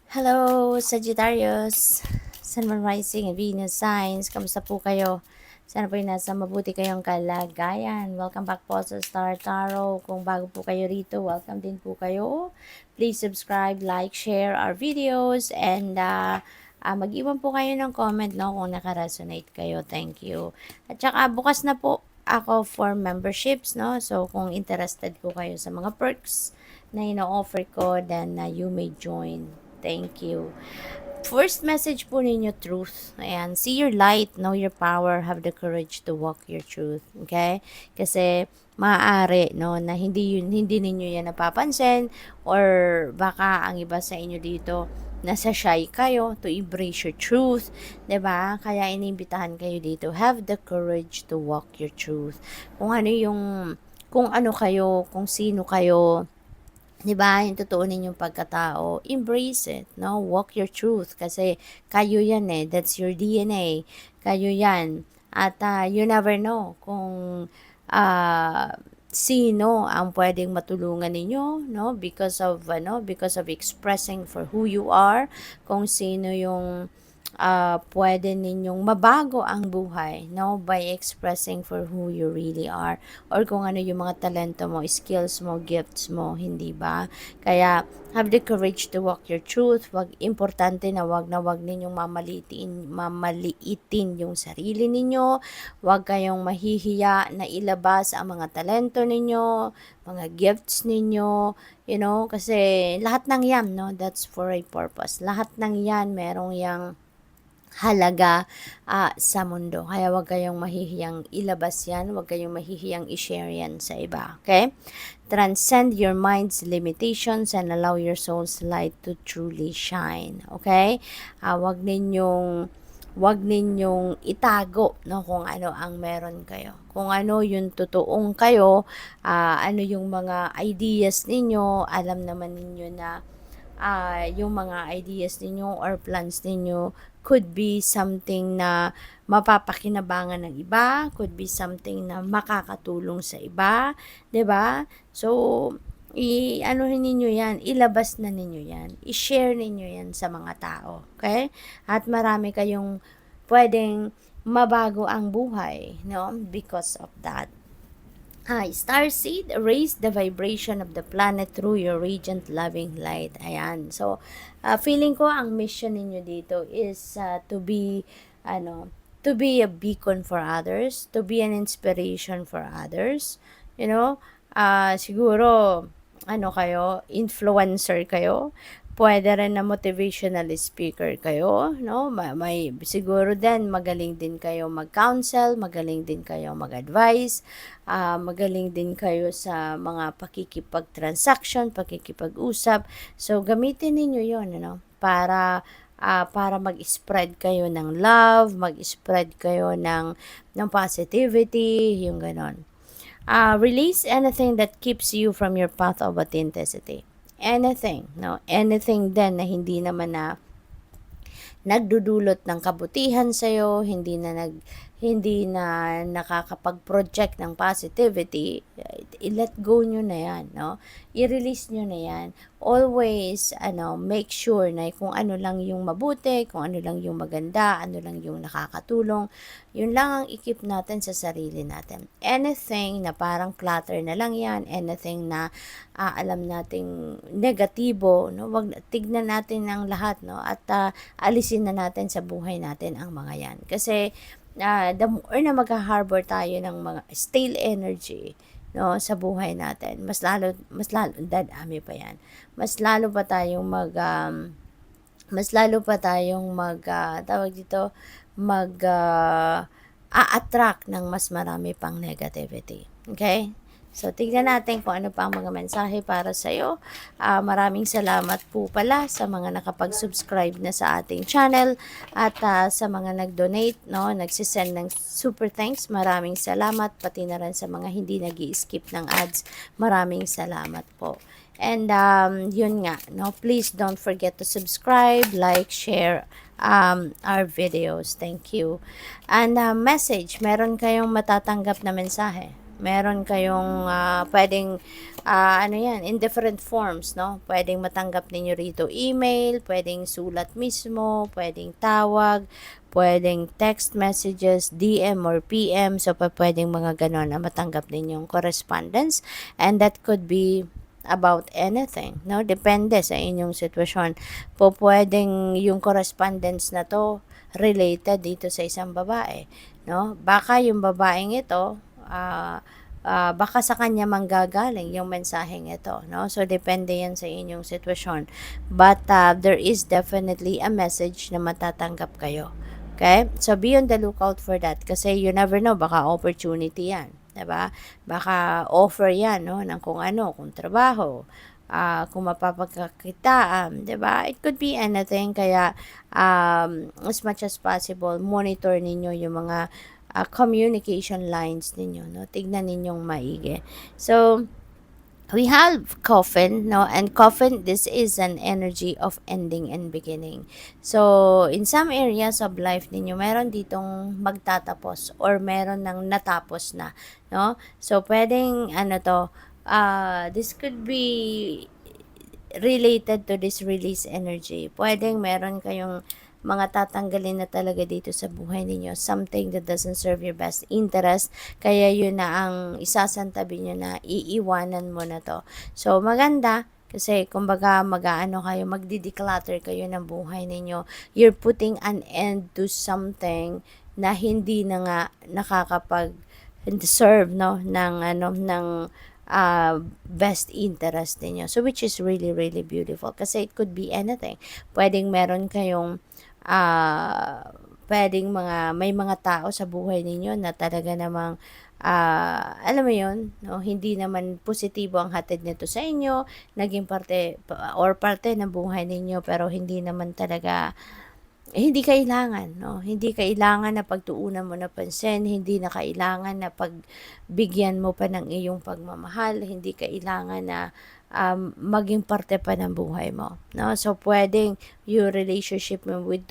Hello, Sagittarius, Sun, Moon, Rising, and Venus signs. Kamusta po kayo? Sana po yung nasa mabuti kayong kalagayan. Welcome back po sa Star Tarot. Kung bago po kayo rito, welcome din po kayo. Please subscribe, like, share our videos, and mag-iwan po kayo ng comment kung naka-resonate kayo. Thank you. At saka bukas na po ako for memberships, So, kung interested po kayo sa mga perks na ino-offer ko, then you may join. Thank you. First message po ninyo, truth. Ayan, see your light, know your power, have the courage to walk your truth. Okay? Kasi maaari na hindi ninyo yan napapansin, or baka ang iba sa inyo dito nasa shy kayo to embrace your truth, 'di ba? Kaya inimbitahan kayo dito, have the courage to walk your truth. Kung ano kayo, kung sino kayo, 'di ba, yung totoo ninyong pagkatao, embrace it, walk your truth, kasi kayo yan that's your DNA, kayo yan, at you never know kung uh, sino ang pwedeng matulungan ninyo, because of expressing for who you are, kung sino yung pwede ninyong mabago ang buhay, by expressing for who you really are, or kung ano yung mga talento mo, skills mo, gifts mo, hindi ba? Kaya have the courage to walk your truth. Importante na wag ninyong mamaliitin yung sarili ninyo. Wag kayong mahihiya na ilabas ang mga talento ninyo, mga gifts ninyo, kasi lahat ng yan, that's for a purpose. Lahat ng yan merong yang halaga sa mundo. Kaya wag kayong mahihiyang ilabas yan, wag kayong mahihiyang i-share yan sa iba. Okay? Transcend your mind's limitations and allow your soul's light to truly shine. Okay? Wag ninyong itago kung ano ang meron kayo. Kung ano yung totoong kayo, ano yung mga ideas ninyo, alam naman ninyo na yung mga ideas ninyo or plans ninyo could be something na mapapakinabangan ng iba, could be something na makakatulong sa iba, 'di ba? So, i-anuhin ninyo 'yan, ilabas na ninyo 'yan, i-share ninyo 'yan sa mga tao, okay? At marami kayong pwedeng mabago ang buhay, because of that. Starseed, raise the vibration of the planet through your radiant loving light. Ayan. So, feeling ko ang mission ninyo dito is to be a beacon for others, to be an inspiration for others. Siguro, influencer kayo. Pwede rin na motivational speaker kayo, may siguro din magaling din kayo mag-counsel, magaling din kayo mag-advise, magaling din kayo sa mga pakikipag-transaction, pakikipag-usap. So gamitin niyo 'yon, para mag-spread kayo ng love, mag-spread kayo ng positivity, yung ganon. Release anything that keeps you from your path of authenticity. Anything din na hindi naman na nagdudulot ng kabutihan sa iyo, hindi na nakakapag-project ng positivity, i-let go nyo na yan, I-release nyo na yan. Always, make sure na kung ano lang yung mabuti, kung ano lang yung maganda, ano lang yung nakakatulong, yun lang ang ikip natin sa sarili natin. Anything na parang clutter na lang yan, anything na alam nating negatibo, wag tignan natin ang lahat, at alisin na natin sa buhay natin ang mga yan. Kasi the more na mag-harbor tayo ng mga stale energy sa buhay natin, mas lalo dadami pa yan. Mas lalo pa tayong tawag dito, a-attract ng mas marami pang negativity. Okay? So, tignan natin kung ano pa ang mga mensahe para sa iyo. Maraming salamat po pala sa mga nakapag-subscribe na sa ating channel, at sa mga nag-donate, nagsisend ng super thanks. Maraming salamat, pati na rin sa mga hindi nag-i-skip ng ads. Maraming salamat po. And yun nga, please don't forget to subscribe, like, share our videos. Thank you. And message, meron kayong matatanggap na mensahe. Meron kayong pwedeng ano yan, in different forms, no? Pwedeng matanggap ninyo rito email, pwedeng sulat mismo, pwedeng tawag, pwedeng text messages, DM or PM. So, pwedeng mga ganon na matanggap ninyong correspondence. And that could be about anything, no? Depende sa inyong sitwasyon. Pwedeng yung correspondence na to related dito sa isang babae, no? Baka yung babaeng ito, baka sa kanya manggagaling yung mensaheng ito, no? So, depende yan sa inyong sitwasyon. But, there is definitely a message na matatanggap kayo. Okay? So, be on the lookout for that. Kasi you never know, baka opportunity yan. Diba? Baka offer yan, no? Ng kung ano, kung trabaho, kung mapapagkakitaan, diba? It could be anything. Kaya, as much as possible, monitor ninyo yung mga communication lines ninyo, no? Tignan ninyong maigi. So, we have coffin, no? And coffin, this is an energy of ending and beginning. So, in some areas of life ninyo, meron ditong magtatapos or meron nang natapos na, no? So, pwedeng, ano to, this could be related to this release energy. Pwedeng meron kayong mga tatanggalin na talaga dito sa buhay ninyo, something that doesn't serve your best interest, kaya yun na ang isasantabi nyo na iiwanan mo na to. So, maganda, kasi kumbaga mag-aano kayo, magdi-declutter kayo ng buhay ninyo. You're putting an end to something na hindi na nga nakakapag-serve, no, ng ano, ng best interest niyo. So, which is really, really beautiful. Kasi it could be anything. Pwedeng meron kayong pwedeng may mga tao sa buhay ninyo na talaga namang alam mo yun, no? Hindi naman positibo ang hatid nito sa inyo, naging parte or parte ng buhay ninyo, pero hindi naman talaga hindi kailangan, no? Hindi kailangan na pagtuunan mo na pansin, hindi na kailangan na pagbigyan mo pa ng iyong pagmamahal, hindi kailangan na maging parte pa ng buhay mo, no? So, pwedeng yung relationship mo with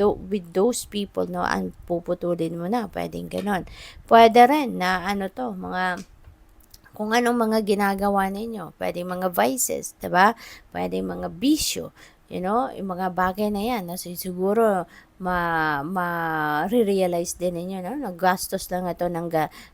those people, no, ang puputulin mo na, pwedeng ganon. Pwede rin na ano to, mga kung anong mga ginagawa ninyo. Pwedeng mga vices, diba? Pwedeng mga bisyo, you know, yung mga bagay na yan. No? So, siguro, ma-realize din ninyo, no? Naggastos lang ito,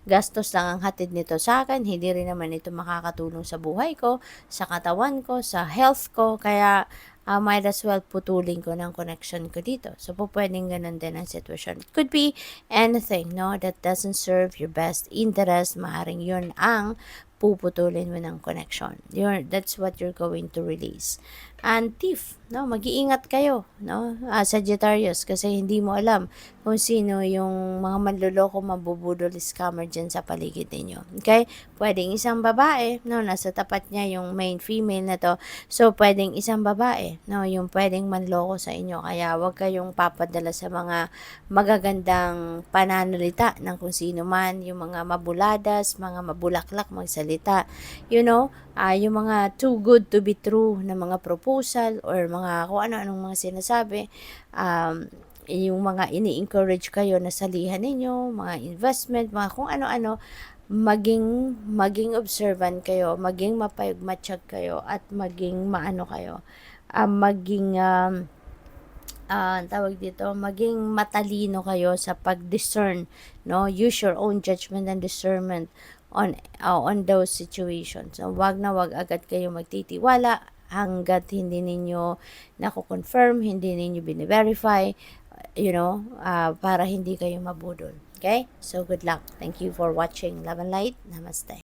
gastos lang ang hatid nito sa akin. Hindi rin naman ito makakatulong sa buhay ko, sa katawan ko, sa health ko. Kaya, might as well putulin ko ng connection ko dito. So, pwedeng ganun din ang sitwasyon. It could be anything, no, that doesn't serve your best interest. Maaaring yun ang puputulin mo ng connection. That's what you're going to release. And thief, no, mag-iingat kayo, no, Sagittarius, kasi hindi mo alam kung sino yung mga manloloko, mabubudol, scammer dyan sa paligid ninyo. Okay? Pwedeng isang babae, no, nasa tapat niya yung main female na to. So, pwedeng isang babae, no, yung pwedeng manloko sa inyo. Kaya, wag kayong papadala sa mga magagandang pananalita ng kung sino man, yung mga mabuladas, mga mabulaklak magsalita. You know, yung mga too good to be true na mga proposal or mga kung ano-anong mga sinasabi, yung mga ini-encourage kayo na salihan ninyo, mga investment, mga kung ano-ano, maging observant kayo, maging mapayagmatsyag kayo, at maging maano kayo, maging tawag dito, maging matalino kayo sa pag-discern, no? Use your own judgment and discernment on those situations. So, wag na wag agad kayo magtitiwala hanggat hindi ninyo nako-confirm, hindi ninyo bine-verify, you know, para hindi kayo mabudol. Okay? So, good luck. Thank you for watching. Love and light. Namaste.